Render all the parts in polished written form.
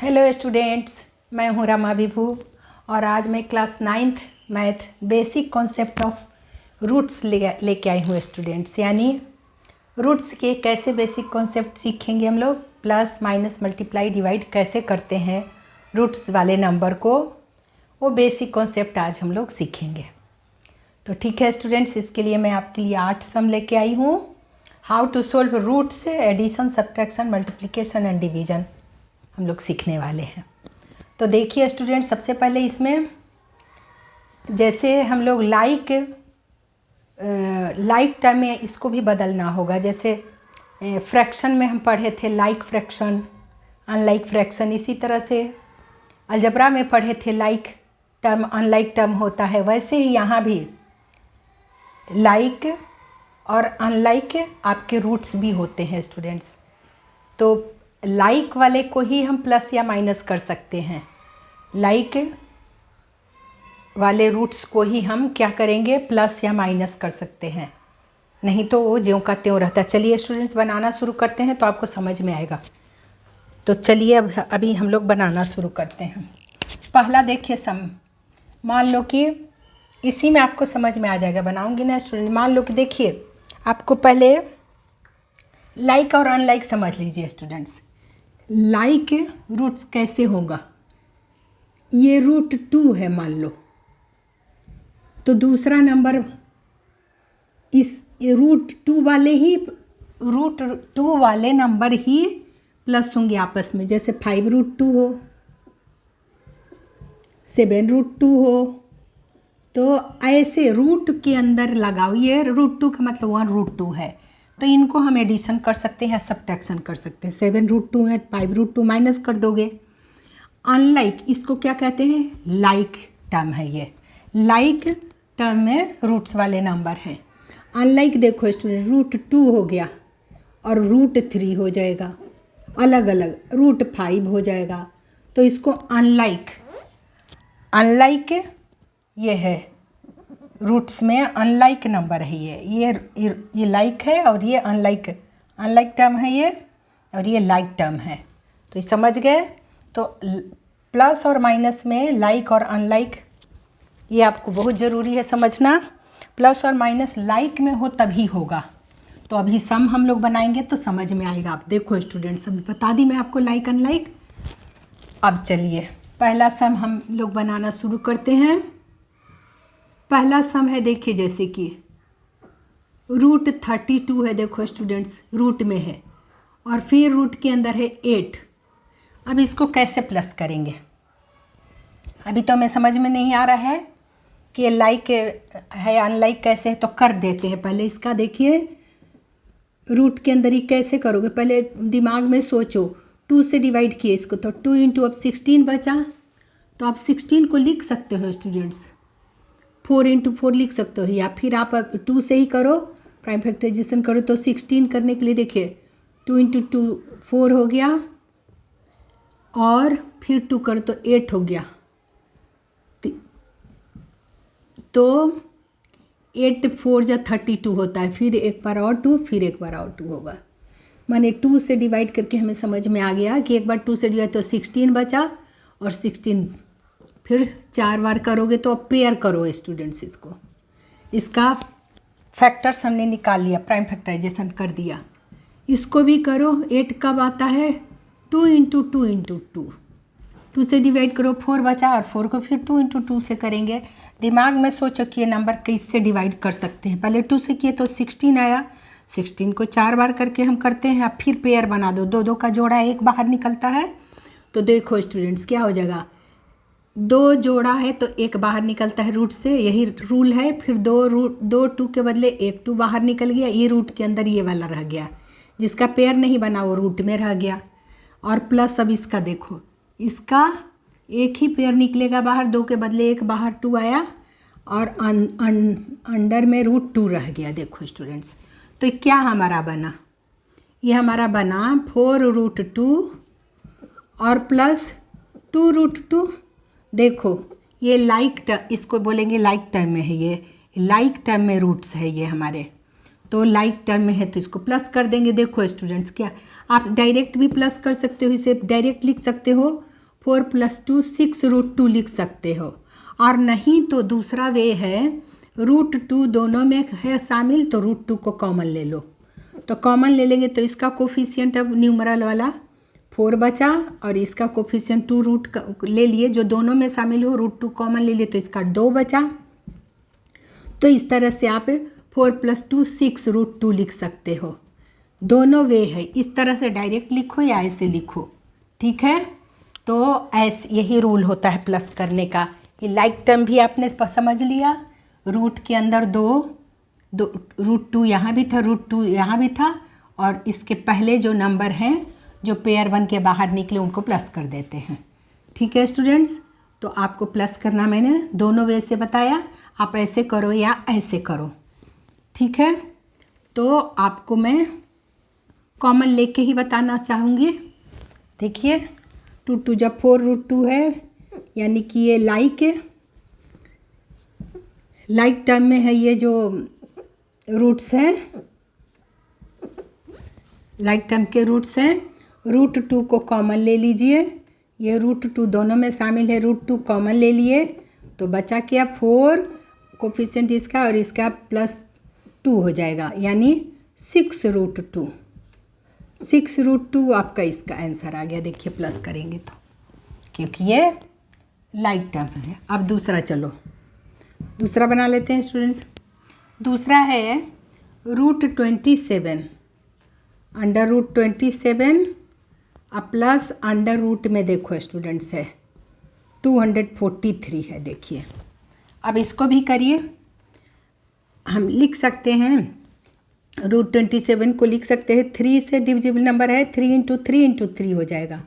Hello students, मैं हूँ रमा विभू और आज मैं class 9th math basic concept of roots लेके आई हूँ स्टूडेंट्स। यानी रूट्स के कैसे बेसिक कॉन्सेप्ट सीखेंगे हम लोग, प्लस माइनस मल्टीप्लाई डिवाइड कैसे करते हैं रूट्स वाले नंबर को, वो बेसिक कॉन्सेप्ट आज हम लोग सीखेंगे। तो ठीक है स्टूडेंट्स, इसके लिए मैं आपके लिए 8 सम लेके आई हूँ। How to solve roots, addition, subtraction, multiplication and division हम लोग सीखने वाले हैं। तो देखिए स्टूडेंट, सबसे पहले इसमें जैसे हम लोग लाइक टर्म में इसको भी बदलना होगा। जैसे फ्रैक्शन में हम पढ़े थे लाइक फ्रैक्शन, अनलाइक फ्रैक्शन, इसी तरह से अलजबरा में पढ़े थे लाइक टर्म अनलाइक टर्म होता है। वैसे ही यहाँ भी लाइक और अनलाइक आपके रूट्स भी होते हैं स्टूडेंट्स। तो लाइक वाले को ही हम प्लस या माइनस कर सकते हैं, लाइक वाले रूट्स को ही हम क्या करेंगे, प्लस या माइनस कर सकते हैं, नहीं तो वो ज्यों का त्यों रहता है। चलिए स्टूडेंट्स, बनाना शुरू करते हैं तो आपको समझ में आएगा। तो चलिए अभी हम लोग बनाना शुरू करते हैं। पहला देखिए सम, मान लो कि इसी में आपको समझ में आ जाएगा, बनाऊंगी ना स्टूडेंट। मान लो कि देखिए, आपको पहले लाइक और अनलाइक समझ लीजिए स्टूडेंट्स। लाइक रूट्स कैसे होगा, ये रूट 2 है मान लो, तो दूसरा नंबर इस रूट 2 वाले नंबर ही प्लस होंगे आपस में। जैसे 5√2 हो, 7√2 हो, तो ऐसे रूट के अंदर लगाओ। ये रूट 2 का मतलब 1√2 है, तो इनको हम एडिशन कर सकते हैं या सब्ट्रैक्शन कर सकते हैं। 7√2 है, 5√2 माइनस कर दोगे। अनलाइक, इसको क्या कहते हैं, लाइक टर्म है। ये लाइक टर्म में रूट्स वाले नंबर हैं। अनलाइक देखो स्टूडेंट, रूट 2 हो गया और रूट 3 हो जाएगा, अलग अलग रूट 5 हो जाएगा, तो इसको अनलाइक ये है, रूट्स में अनलाइक नंबर है। ये लाइक है और ये अनलाइक टर्म है ये, और ये लाइक टर्म है। तो ये समझ गए। तो प्लस और माइनस में लाइक और अनलाइक, ये आपको बहुत ज़रूरी है समझना। प्लस और माइनस लाइक में हो तभी होगा। तो अभी सम हम लोग बनाएंगे तो समझ में आएगा। आप देखो स्टूडेंट्स, अभी बता दी मैं आपको लाइक अनलाइक। अब चलिए पहला सम हम लोग बनाना शुरू करते हैं। पहला सम है, देखिए जैसे कि रूट 32 है। देखो स्टूडेंट्स, रूट में है और फिर रूट के अंदर है 8। अब इसको कैसे प्लस करेंगे, अभी तो हमें समझ में नहीं आ रहा है कि लाइक है अनलाइक कैसे है, तो कर देते हैं। पहले इसका देखिए, रूट के अंदर ही कैसे करोगे, पहले दिमाग में सोचो। 2 से डिवाइड किए इसको, तो 2 इंटू अब 16 बचा, तो आप 16 को लिख सकते हो स्टूडेंट्स। 4 इंटू 4 लिख सकते हो, या फिर आप 2 से ही करो, प्राइम फैक्टराइजेशन करो। तो 16 करने के लिए देखिए 2 इंटू 2 4 हो गया, और फिर 2 करो तो 8 हो गया। तो 8 4 जा 32 होता है, फिर एक बार और 2, फिर एक बार और 2 होगा। माने 2 से डिवाइड करके हमें समझ में आ गया कि एक बार 2 से डिवाइड तो 16 बचा, और 16 फिर 4 बार करोगे तो अब पेयर करो स्टूडेंट्स। इसका फैक्टर्स हमने निकाल लिया, प्राइम फैक्टराइजेशन कर दिया। इसको भी करो। 8 कब आता है, 2 इंटू 2 इंटू 2 से डिवाइड करो, 4 बचा, और 4 को फिर 2 इंटू 2 से करेंगे। दिमाग में सोचो कि ये नंबर किससे डिवाइड कर सकते हैं। पहले 2 से किए तो 16 आया, 16 को 4 बार करके हम करते हैं। अब फिर पेयर बना दो, 2 2 का जोड़ा 1 बाहर निकलता है। तो देखो स्टूडेंट्स क्या हो जाएगा, 2 जोड़ा है तो 1 बाहर निकलता है रूट से, यही रूल है। फिर 2 2 के बदले 1 2 बाहर निकल गया, ये रूट के अंदर ये वाला रह गया, जिसका पेयर नहीं बना वो रूट में रह गया। और प्लस अब इसका देखो, इसका एक ही पेयर निकलेगा बाहर, 2 के बदले 1 बाहर 2 आया, और अंडर में रूट 2 रह गया। देखो स्टूडेंट्स, तो क्या हमारा बना, ये हमारा बना 4√2 और प्लस 2√2। देखो ये लाइक टर्म, इसको बोलेंगे लाइक टर्म में है, ये लाइक टर्म में रूट्स है ये हमारे। तो लाइक टर्म में है तो इसको प्लस कर देंगे। देखो स्टूडेंट्स, क्या आप डायरेक्ट भी प्लस कर सकते हो, इसे डायरेक्ट लिख सकते हो, 4 + 2 6√2 लिख सकते हो। और नहीं तो दूसरा वे है √2 दोनों में है शामिल, तो √2 को कॉमन ले लो। तो कॉमन ले लेंगे तो इसका कोफिशिएंट अब न्यूमरल वाला 4 बचा और इसका कोफिशिएंट 2 रूट ले लिए, जो दोनों में शामिल हो √2 कॉमन ले लिए तो इसका 2 बचा। तो इस तरह से आप 4 + 2 6√2 लिख सकते हो। दोनों वे है, इस तरह से डायरेक्ट लिखो या ऐसे लिखो, ठीक है। तो ऐसे यही रूल होता है प्लस करने का। ये लाइक टर्म भी आपने समझ लिया, रूट के अंदर दो √2 यहाँ भी था, √2 यहाँ भी था, और इसके पहले जो नंबर हैं जो पेयर 1 के बाहर निकले उनको प्लस कर देते हैं, ठीक है स्टूडेंट्स। तो आपको प्लस करना मैंने दोनों वे से बताया, आप ऐसे करो या ऐसे करो, ठीक है। तो आपको मैं कॉमन लेके ही बताना चाहूँगी। देखिए 2 2 जब 4 √2 है, यानी कि ये लाइक टर्म में है, ये जो रूट्स हैं लाइक टर्म के रूट्स हैं। √2 को कॉमन ले लीजिए, ये √2 दोनों में शामिल है, √2 कॉमन ले लिए तो बचा क्या 4 कोफिशिएंट इसका और इसका +2 हो जाएगा, यानी 6√2। 6√2 आपका इसका आंसर आ गया। देखिए प्लस करेंगे तो, क्योंकि ये लाइक टर्म है। अब दूसरा, चलो दूसरा बना लेते हैं स्टूडेंट्स। दूसरा है √27, √27 प्लस √ में देखो स्टूडेंट्स है 243 है। देखिए अब इसको भी करिए, हम लिख सकते हैं √27 को लिख सकते हैं 3 से डिविजिबल नंबर है, 3 × 3 × 3 हो जाएगा।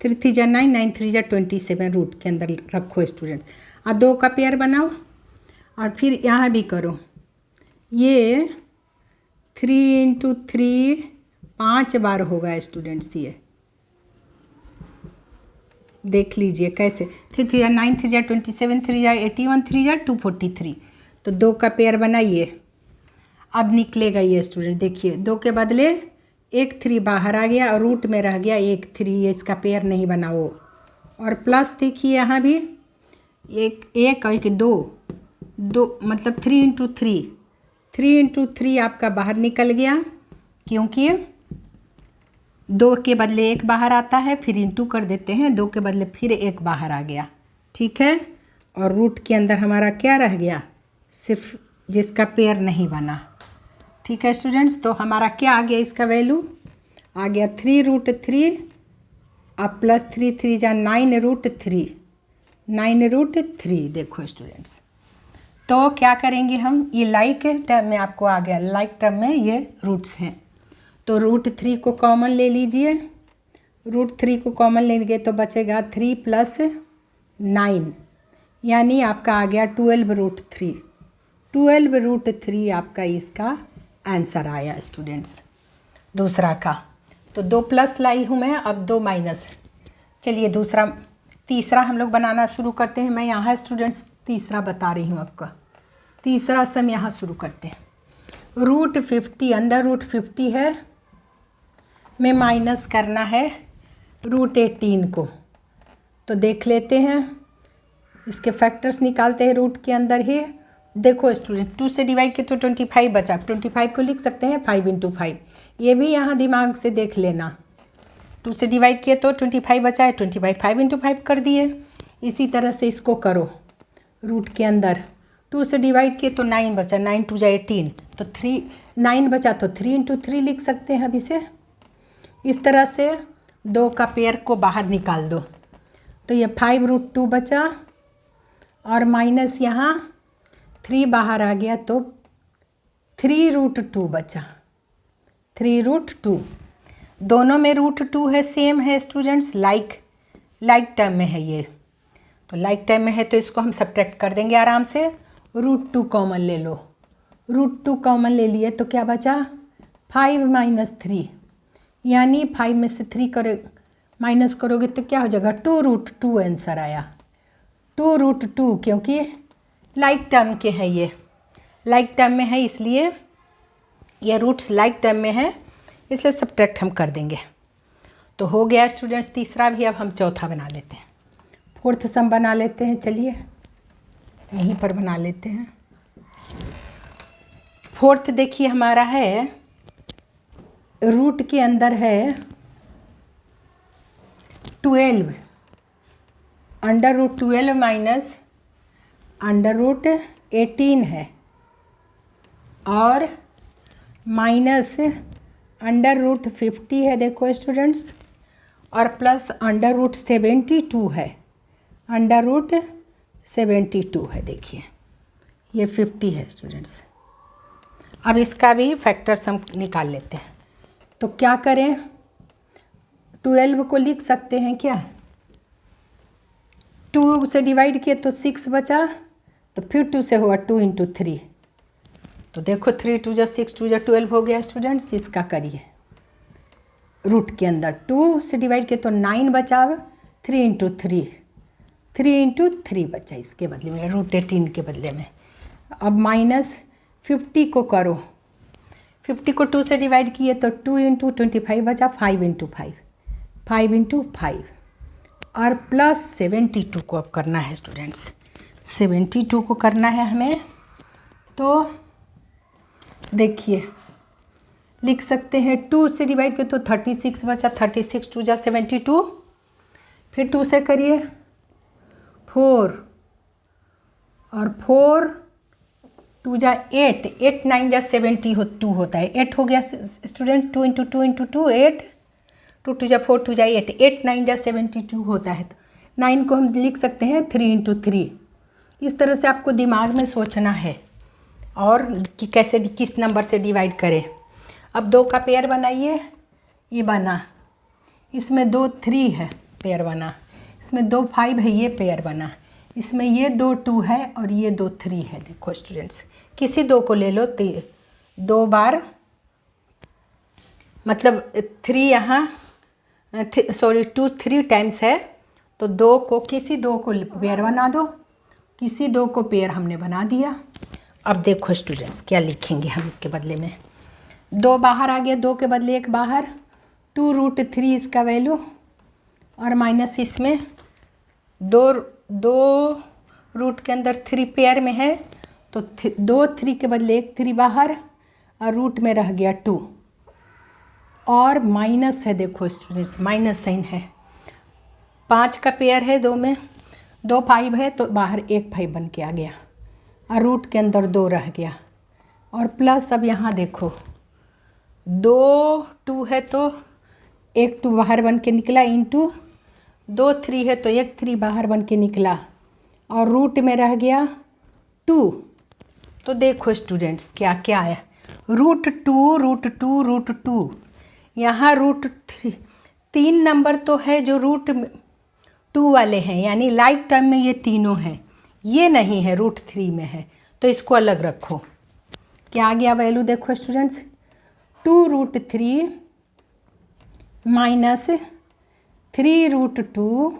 3 3 जा 9, 9 3 जा 27 रूट के अंदर रखो स्टूडेंट्स। और 2 का पेयर बनाओ और फिर यहाँ भी करो, ये 3 × 3 5 बार होगा स्टूडेंट्स। ये देख लीजिए कैसे, 3 3 जा 9, 3 जा 27, 3 जा 81, 3 जा 243। तो 2 का पेयर बनाइए, अब निकलेगा ये स्टूडेंट। देखिए 2 के बदले एक 3 बाहर आ गया और रूट में रह गया एक 3, इसका पेयर नहीं बना वो। और प्लस देखिए यहाँ भी एक और एक 2 मतलब 3 × 3, 3 × 3 आपका बाहर निकल गया, क्योंकि 2 के बदले एक बाहर आता है, फिर इंटू कर देते हैं, 2 के बदले फिर एक बाहर आ गया, ठीक है। और रूट के अंदर हमारा क्या रह गया, सिर्फ जिसका पेयर नहीं बना, ठीक है स्टूडेंट्स। तो हमारा क्या आ गया, इसका वैल्यू आ गया 3√3 अब +3 3 जा 9√3, 9√3। देखो स्टूडेंट्स, तो क्या करेंगे हम, ये लाइक टर्म में आपको आ गया, लाइक टर्म में ये रूट्स हैं। तो √3 को कॉमन ले लीजिए, √3 को कॉमन लेंगे तो बचेगा 3 + 9, यानी आपका आ गया 12√3। 12√3 आपका इसका आंसर आया स्टूडेंट्स दूसरा का। तो 2 प्लस लाई हूँ मैं, अब 2 माइनस। चलिए तीसरा हम लोग बनाना शुरू करते हैं। मैं यहाँ स्टूडेंट्स तीसरा बता रही हूँ आपका। तीसरा सम यहाँ शुरू करते हैं। √50 √50 है, में माइनस करना है √18 को। तो देख लेते हैं, इसके फैक्टर्स निकालते हैं रूट के अंदर ही। देखो स्टूडेंट 2 से डिवाइड किए तो 25 बचा, 25 को लिख सकते हैं 5 × 5। ये भी यहाँ दिमाग से देख लेना, 2 से डिवाइड किए तो 25 बचा है, 25 5 × 5 कर दिए। इसी तरह से इसको करो, रूट के अंदर 2 से डिवाइड किए तो 9 बचा, 9 2 जा 18, तो 9 बचा तो 3 × 3 लिख सकते हैं। अब इसे इस तरह से 2 का पेयर को बाहर निकाल दो, तो ये 5√2 बचा और माइनस यहाँ 3 बाहर आ गया तो 3√2 बचा, 3√2। दोनों में √2 है, सेम है स्टूडेंट्स, लाइक टर्म में है ये। तो लाइक टर्म में है तो इसको हम सब्ट्रैक्ट कर देंगे आराम से। √2 कॉमन ले लो, √2 कॉमन ले लिए तो क्या बचा 5 - 3, यानी 5 में से 3 माइनस करोगे तो क्या हो जाएगा 2√2 आंसर आया। 2√2 क्योंकि लाइक टर्म के हैं, ये लाइक टर्म में है, इसलिए ये रूट्स लाइक टर्म में है, इसलिए सब्ट्रैक्ट हम कर देंगे। तो हो गया स्टूडेंट्स तीसरा भी। अब हम चौथा बना लेते हैं, फोर्थ सम बना लेते हैं। चलिए यहीं पर बना लेते हैं। फोर्थ देखिए हमारा है, रूट के अंदर है 12, under root 12 minus under root 18 है, और माइनस अंडर रूट 50 है देखो स्टूडेंट्स, और प्लस अंडर रूट 72 है, अंडर रूट 72 है। देखिए ये 50 है स्टूडेंट्स। अब इसका भी फैक्टर्स हम निकाल लेते हैं। तो क्या करें, 12 को लिख सकते हैं क्या, 2 से डिवाइड किए तो 6 बचा, तो फिर 2 से होगा 2 × 3, तो देखो 3 × 2 = 6, 2 × 12 हो गया स्टूडेंट्स। इसका करिए रूट के अंदर 2 से डिवाइड किए तो 9 बचा, अब 3 × 3, 3 × 3 बचा इसके बदले में, रूट 18 के बदले में। अब माइनस 50 को करो, 50 को 2 से डिवाइड किए तो 2 × 25 बचा, 5 × 5, 5 × 5, और प्लस 72 को अब करना है स्टूडेंट्स, 72 को करना है हमें। तो देखिए लिख सकते हैं 2 से डिवाइड किए तो 36 बचा, 36 2 × 72, फिर 2 से करिए 4, और 4 2 × 8, 8 9 × 72 होता है, 8 हो गया स्टूडेंट, 2 × 2 × 2 8, 2 2 × 4 2 × 8, 8 9 × 72 होता है। तो 9 को हम लिख सकते हैं 3 × 3। इस तरह से आपको दिमाग में सोचना है और कि कैसे किस नंबर से डिवाइड करें। अब 2 का पेयर बनाइए, ये बना, इसमें 2 3 है, पेयर बना, इसमें 2 5 है, ये पेयर बना, इसमें ये 2 2 है और ये 2 3 है। देखो स्टूडेंट्स किसी 2 को ले लो, 2 बार मतलब 3 यहाँ सॉरी 2 3 टाइम्स है, तो 2 को किसी 2 को पेयर बना दो, किसी 2 को पेयर हमने बना दिया। अब देखो स्टूडेंट्स क्या लिखेंगे हम इसके बदले में, 2 बाहर आ गया, 2 के बदले 1 बाहर, 2 √ 3 इसका वैल्यू, और माइनस इसमें 2 रूट के अंदर 3 पेयर में है, तो 2 3 के बदले 1 3 बाहर, और रूट में रह गया 2, और माइनस है देखो स्टूडेंट्स, माइनस साइन है, 5 का पेयर है 2 में, 2 5 है तो बाहर 1 5 बन के आ गया, और रूट के अंदर 2 रह गया, और प्लस अब यहाँ देखो 2 2 है तो 1 2 बाहर बन के निकला, इंटू 2 3 है तो 1 3 बाहर बन के निकला, और रूट में रह गया 2। तो देखो स्टूडेंट्स क्या क्या आया, √2 √2 √2, यहाँ √3, 3 नंबर तो है जो √2 वाले हैं, यानी लाइक टर्म में ये तीनों हैं, ये नहीं है √3 में है, तो इसको अलग रखो। क्या आ गया वैल्यू देखो स्टूडेंट्स, 2 √3 माइनस 3 √2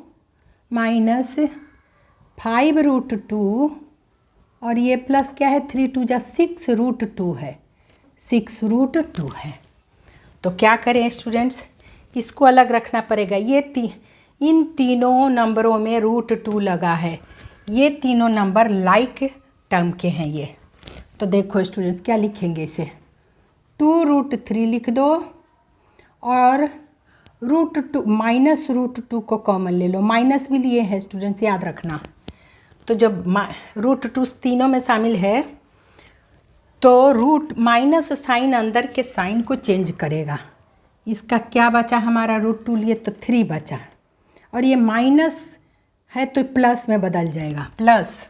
माइनस 5 √2, और ये प्लस क्या है, 3 2 = 6 √2 है, 6 √2 है। तो क्या करें स्टूडेंट्स, इसको अलग रखना पड़ेगा। ये इन तीनों नंबरों में √2 लगा है, ये तीनों नंबर लाइक टर्म के हैं ये। तो देखो स्टूडेंट्स क्या लिखेंगे इसे, 2 √3 लिख दो, और √2 माइनस √2 को कॉमन ले लो, माइनस भी लिए हैं स्टूडेंट्स याद रखना। तो जब √2 तीनों में शामिल है तो माइनस साइन अंदर के साइन को चेंज करेगा। इसका क्या बचा हमारा, √2 लिए तो 3 बचा, और ये माइनस है तो प्लस में बदल जाएगा, प्लस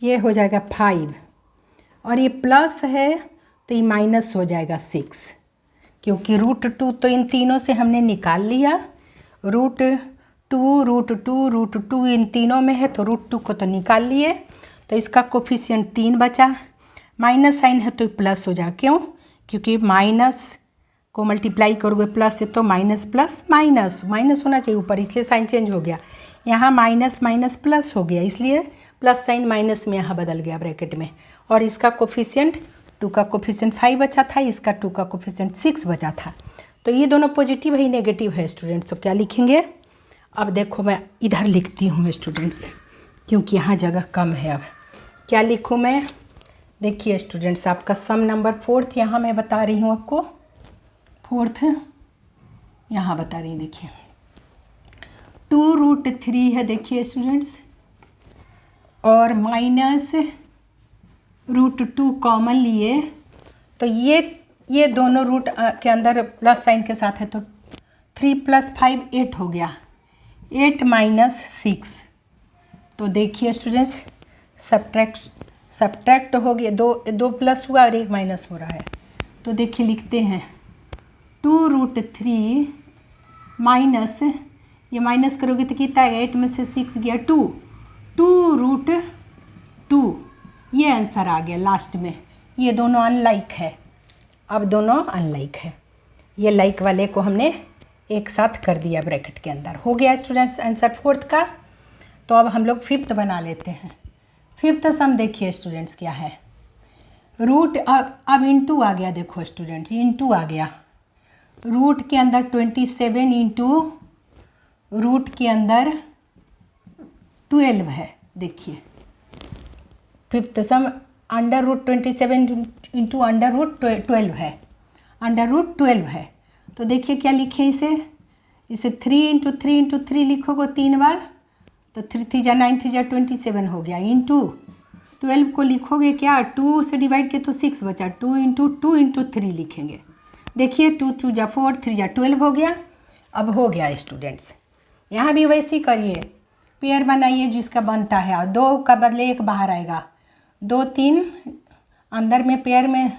ये हो जाएगा 5, और ये प्लस है तो ये माइनस हो जाएगा 6, क्योंकि √2 तो इन तीनों से हमने निकाल लिया, √2 √2 √2 इन तीनों में है, तो √2 को तो निकाल लिए, तो इसका कोफिशिएंट 3 बचा, माइनस साइन है तो प्लस हो जाएगा, क्यों, क्योंकि माइनस को मल्टीप्लाई करोगे प्लस से तो माइनस प्लस माइनस, माइनस होना चाहिए ऊपर, इसलिए साइन चेंज हो गया, यहाँ माइनस माइनस प्लस हो गया, इसलिए प्लस साइन माइनस में यहाँ बदल गया ब्रैकेट में, और इसका कोफिशिएंट 2 का कोफिशिएंट 5 बचा था, इसका 2 का कोफिशिएंट 6 बचा था, तो ये दोनों पॉजिटिव है, नेगेटिव है स्टूडेंट्स, तो क्या लिखेंगे? अब देखो मैं इधर लिखती हूँ स्टूडेंट्स, क्योंकि यहाँ जगह कम है। अब क्या लिखूँ मैं? देखिए स्टूडेंट्स, आपका सम नंबर 4th यहाँ मैं बता रही हूँ आपको, 4th यहाँ बता रही हूँ। देखिए 2√3 है, देखिए स्टूडेंट्स, और -√2 कॉमन लिए, तो ये दोनों रूट के अंदर प्लस साइन के साथ है, तो 3 + 5 8 हो गया, 8 - 6। तो देखिए स्टूडेंट्स, सब्ट्रैक्ट हो गया, दो प्लस हुआ और 1 माइनस हो रहा है। तो देखिए लिखते हैं 2√3 माइनस, ये माइनस करोगे तो कितना आएगा? 8 में से 6 गया 2√2, ये आंसर आ गया लास्ट में। ये दोनों अनलाइक है, अब दोनों अनलाइक है, ये लाइक वाले को हमने एक साथ कर दिया ब्रैकेट के अंदर। हो गया स्टूडेंट्स आंसर 4th का। तो अब हम लोग 5th बना लेते हैं। 5th सम देखिए स्टूडेंट्स क्या है, रूट अब इंटू आ गया, देखो स्टूडेंट इंटू आ गया, रूट के अंदर 27 इंटू रूट के अंदर 12 है। देखिए 5th सम √27 इंटू √12 है, √12 है। तो देखिए क्या लिखे इसे 3 इंटू 3 लिखोगे 3 बार, तो 3 3 जा 9 3 जा 27 हो गया, इंटू 12 को लिखोगे क्या? 2 से डिवाइड किया तो 6 बचा, 2 इंटू 3 लिखेंगे। देखिए 2 2 जा 4 3 जा 12 हो गया। अब हो गया स्टूडेंट्स, यहाँ भी वैसे ही करिए, पेयर बनाइए जिसका बनता है, और 2 का बदले 1 बाहर आएगा, 2 3 अंदर में पेयर में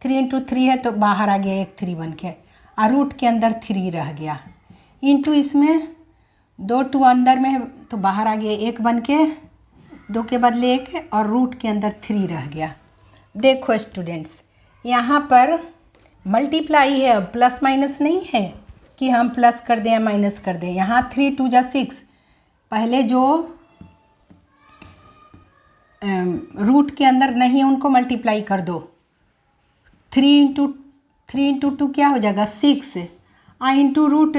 3 इंटू 3 है तो बाहर आ गया 1 3 बन के, और रूट के अंदर 3 रह गया, इंटू इसमें 2 2 अंदर में है तो बाहर आ गया 1 बन के, 2 के बदले 1 और रूट के अंदर 3 रह गया। देखो स्टूडेंट्स, यहाँ पर मल्टीप्लाई है, अब प्लस माइनस नहीं है कि हम प्लस कर दें या माइनस कर दें। यहाँ 3 2 जा 6, पहले जो रूट के अंदर नहीं है उनको मल्टीप्लाई कर दो, 3 इंटू 2 क्या हो जाएगा? 6, इंटू रूट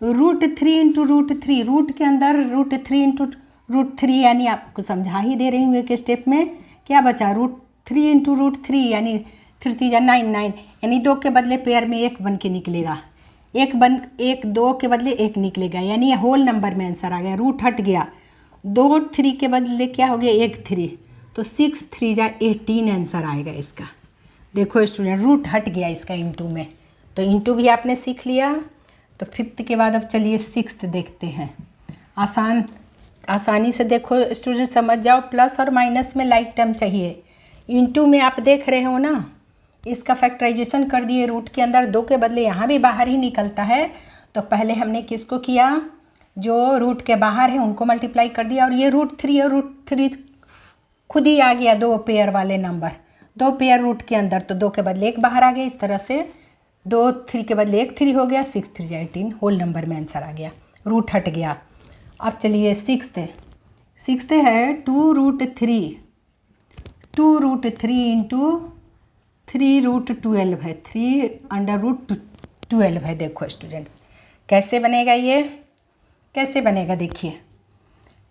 3 इंटू √3, रूट के अंदर √3 इंटू √3, यानी आपको समझा ही दे रही हूँ एक स्टेप में। क्या बचा? √3 इंटू √3, यानी 3 3 जा 9 9, यानी 2 के बदले पेयर में 1 बन के निकलेगा, 2 के बदले 1 निकलेगा, यानी होल नंबर में आंसर आ गया, रूट हट गया, 2 3 के बदले क्या हो गया? 1 3, तो 6 3 जा 18 आंसर आएगा इसका। देखो स्टूडेंट, रूट हट गया इसका इंटू में, तो इंटू भी आपने सीख लिया। तो 5th के बाद अब चलिए 6th देखते हैं। आसानी से देखो स्टूडेंट, समझ जाओ, प्लस और माइनस में लाइक टर्म चाहिए। इंटू में आप देख रहे हो ना, इसका फैक्टराइजेशन कर दिए, रूट के अंदर 2 के बदले यहाँ भी बाहर ही निकलता है, तो पहले हमने किसको किया? जो रूट के बाहर है उनको मल्टीप्लाई कर दिया, और ये √3 और √3 खुद ही आ गया, 2 पेयर वाले नंबर, 2 पेयर रूट के अंदर, तो 2 के बदले 1 बाहर आ गया, इस तरह से 2 3 के बदले 1 3 हो गया, 6 3 जा 18 होल नंबर में आंसर आ गया, रूट हट गया। अब चलिए 6th है 2√3 इंटू 3√12 है, 3√12 है। देखो स्टूडेंट्स कैसे बनेगा, ये कैसे बनेगा? देखिए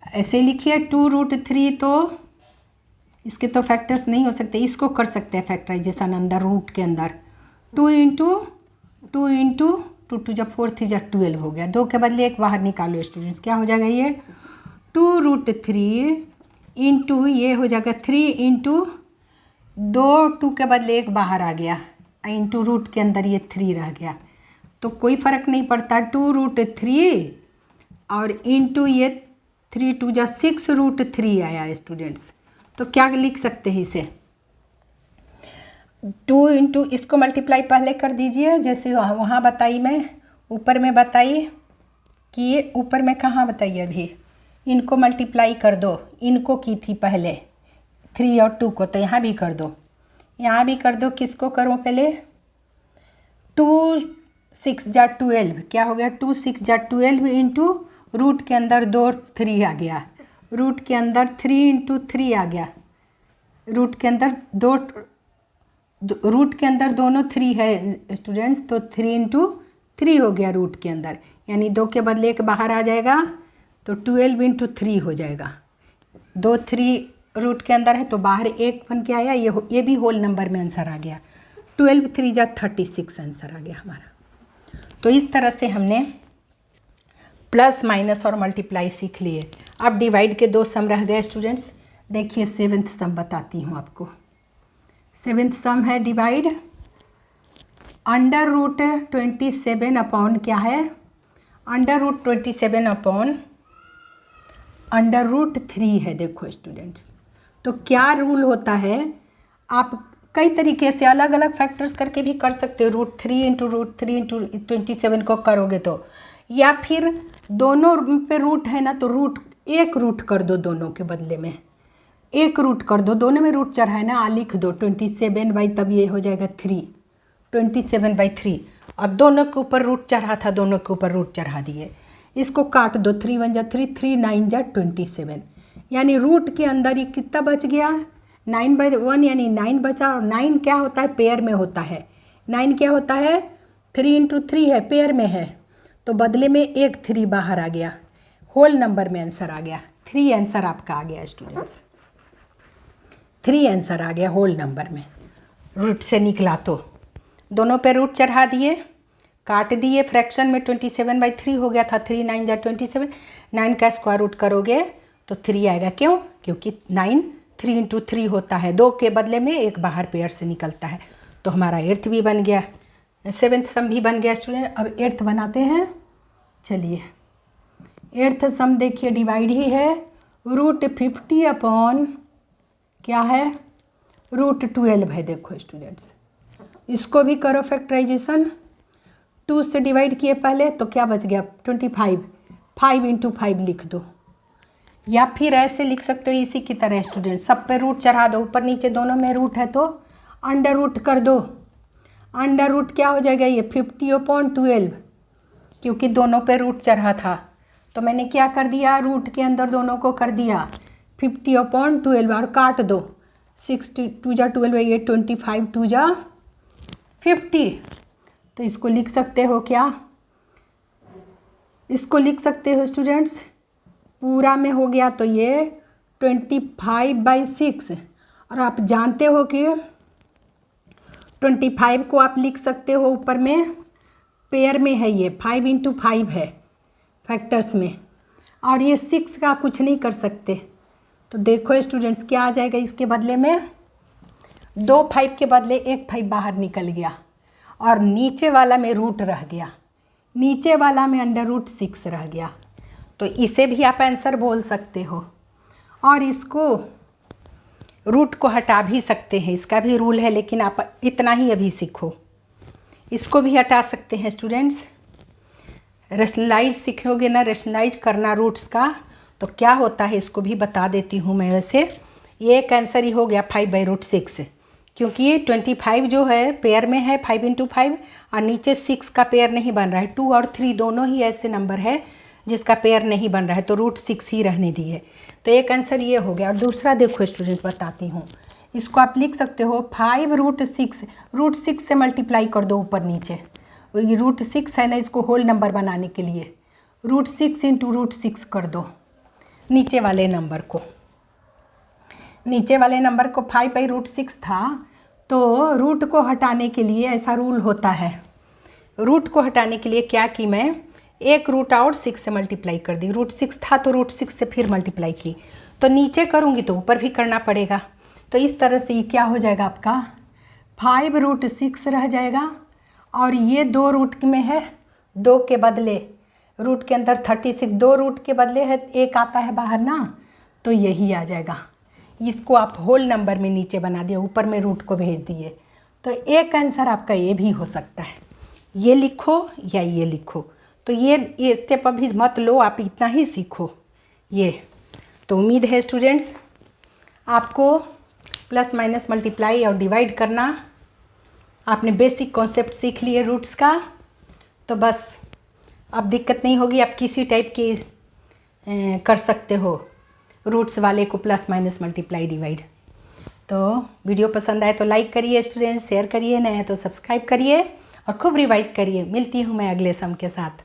ऐसे लिखिए 2√3, तो इसके तो फैक्टर्स नहीं हो सकते, इसको कर सकते हैं फैक्टराइजेशन अंदर रूट के अंदर, 2 इंटू 2 जब 4 3 जा 12 हो गया, 2 के बदले 1 बाहर निकालो स्टूडेंट्स, क्या हो जाएगा? ये 2√3 इंटू ये हो जाएगा 3 इंटू 2 के बदले 1 बाहर आ गया, इंटू रूट के अंदर ये 3 रह गया, तो कोई फ़र्क नहीं पड़ता, 2√3 और इंटू ये 3 2 जा 6√3 आया स्टूडेंट्स। तो क्या लिख सकते हैं इसे? 2 इंटू इसको मल्टीप्लाई पहले कर दीजिए, जैसे वहाँ बताई मैं, ऊपर में बताई कि ये ऊपर में कहाँ बताइए, अभी इनको मल्टीप्लाई कर दो, इनको की थी पहले 3 और 2 को, तो यहाँ भी कर दो, यहाँ भी कर दो। किसको करो पहले? 2 6 जा 12, क्या हो गया? 2 6 जा 12 इंटू रूट के अंदर 2 3 आ गया, रूट के अंदर 3 इंटू 3 आ गया, रूट के अंदर रूट के अंदर दोनों 3 है स्टूडेंट्स, तो 3 इंटू 3 हो गया रूट के अंदर, यानी 2 के बदले 1 बाहर आ जाएगा तो 12 इंटू 3 हो जाएगा। 2 3 रूट के अंदर है तो बाहर 1 बन के आया, ये भी होल नंबर में आंसर आ गया। 12 3 जा 36 आंसर आ गया हमारा। तो इस तरह से हमने प्लस माइनस और मल्टीप्लाई सीख लिए। अब डिवाइड के 2 सम रह गए स्टूडेंट्स। देखिए 7th सम बताती हूँ आपको। 7th सम है डिवाइड अंडर रूट 27 अपॉन क्या है, under root 27 upon under root 3 है। देखो स्टूडेंट्स, तो क्या रूल होता है, आप कई तरीके से अलग अलग फैक्टर्स करके भी कर सकते हो। √3 इंटू √3 इंटू 27 को करोगे तो, या फिर दोनों पे रूट है ना तो एक रूट कर दो, दोनों के बदले में एक रूट कर दो, दोनों में रूट चढ़ा है ना, लिख दो 27 बाई, तब ये हो जाएगा 3, 27/3, और दोनों के ऊपर रूट चढ़ा था, दोनों के ऊपर रूट चढ़ा दिए। इसको काट दो, 3 1 जा 3, 3 9 जा 27, यानी रूट के अंदर ये कितना बच गया, 9/1 यानी 9 बचा। और 9 क्या होता है, पेयर में होता है। 9 क्या होता है, 3 इंटू 3 है, पेयर में है, तो बदले में एक 3 बाहर आ गया, होल नंबर में आंसर आ गया। 3 आंसर आपका आ गया स्टूडेंट्स, 3 आंसर आ गया होल नंबर में, रूट से निकला तो दोनों पे रूट चढ़ा दिए, काट दिए, फ्रैक्शन में 27/3 हो गया था। 3 9 जा 27, 9 का स्क्वायर रूट करोगे तो 3 आएगा। क्यों, क्योंकि 9 3 इंटू 3 होता है, 2 के बदले में 1 बाहर पेयर से निकलता है। तो हमारा 8th भी बन गया, 7th सम भी बन गया स्टूडेंट। अब 8th बनाते हैं। चलिए 8th सम देखिए डिवाइड ही है, √50 अपॉन क्या है, √12 है। देखो स्टूडेंट्स, इसको भी करो फैक्टराइजेशन। 2 से डिवाइड किए पहले तो क्या बच गया, 25, 5 इंटू 5 लिख दो, या फिर ऐसे लिख सकते हो इसी की तरह स्टूडेंट, सब पे रूट चढ़ा दो, ऊपर नीचे दोनों में रूट है तो अंडर रूट कर दो। अंडर रूट क्या हो जाएगा, ये 50/12, क्योंकि दोनों पे रूट चढ़ा था तो मैंने क्या कर दिया, रूट के अंदर दोनों को कर दिया 50/12 और काट दो, 6 2 जा 12, ये 25 2 जा 50। तो इसको लिख सकते हो क्या, इसको लिख सकते हो स्टूडेंट्स, पूरा में हो गया तो ये 25/6, और आप जानते हो कि 25 को आप लिख सकते हो ऊपर में पेयर में है, ये 5 इंटू 5 है फैक्टर्स में, और ये 6 का कुछ नहीं कर सकते। तो देखो स्टूडेंट्स क्या आ जाएगा, इसके बदले में 2 5 के बदले 1 5 बाहर निकल गया, और नीचे वाला में रूट रह गया, नीचे वाला में √6 रह गया। तो इसे भी आप आंसर बोल सकते हो, और इसको रूट को हटा भी सकते हैं, इसका भी रूल है, लेकिन आप इतना ही अभी सीखो। इसको भी हटा सकते हैं स्टूडेंट्स, रेशनलाइज सीखोगे ना, रेशनलाइज करना रूट्स का, तो क्या होता है इसको भी बता देती हूँ मैं। वैसे ये एक आंसर ही हो गया 5/√6, क्योंकि ये 25 जो है पेयर में है 5 इंटू 5, और नीचे 6 का पेयर नहीं बन रहा है। 2 और 3 दोनों ही ऐसे नंबर है जिसका पेयर नहीं बन रहा है, तो √6 ही रहने दिए। तो एक आंसर ये हो गया। और दूसरा देखो स्टूडेंट्स बताती हूँ, इसको आप लिख सकते हो 5√6, √6 से मल्टीप्लाई कर दो ऊपर नीचे, ये √6 है ना, इसको होल नंबर बनाने के लिए √6 इंटू √6 कर दो नीचे वाले नंबर को। नीचे वाले नंबर को 5/√6 था, तो रूट को हटाने के लिए ऐसा रूल होता है, रूट को हटाने के लिए क्या कि मैं एक रूट आउट 6 से मल्टीप्लाई कर दी, √6 था तो √6 से फिर मल्टीप्लाई की, तो नीचे करूँगी तो ऊपर भी करना पड़ेगा। तो इस तरह से ये क्या हो जाएगा आपका 5√6 रह जाएगा, और ये 2 रूट में है, 2 के बदले रूट के अंदर 36, 2 रूट के बदले है 1 आता है बाहर ना, तो यही आ जाएगा। इसको आप होल नंबर में नीचे बना दिए, ऊपर में रूट को भेज दिए, तो एक आंसर आपका ये भी हो सकता है। ये लिखो या ये लिखो, तो ये स्टेप अभी मत लो, आप इतना ही सीखो ये। तो उम्मीद है स्टूडेंट्स आपको प्लस माइनस मल्टीप्लाई और डिवाइड करना आपने बेसिक कॉन्सेप्ट सीख लिए रूट्स का, तो बस अब दिक्कत नहीं होगी, आप किसी टाइप की कर सकते हो रूट्स वाले को, प्लस माइनस मल्टीप्लाई डिवाइड। तो वीडियो पसंद आए तो लाइक करिए स्टूडेंट्स, शेयर करिए, नए हैं तो सब्सक्राइब करिए, और खूब रिवाइज करिए। मिलती हूँ मैं अगले सम के साथ।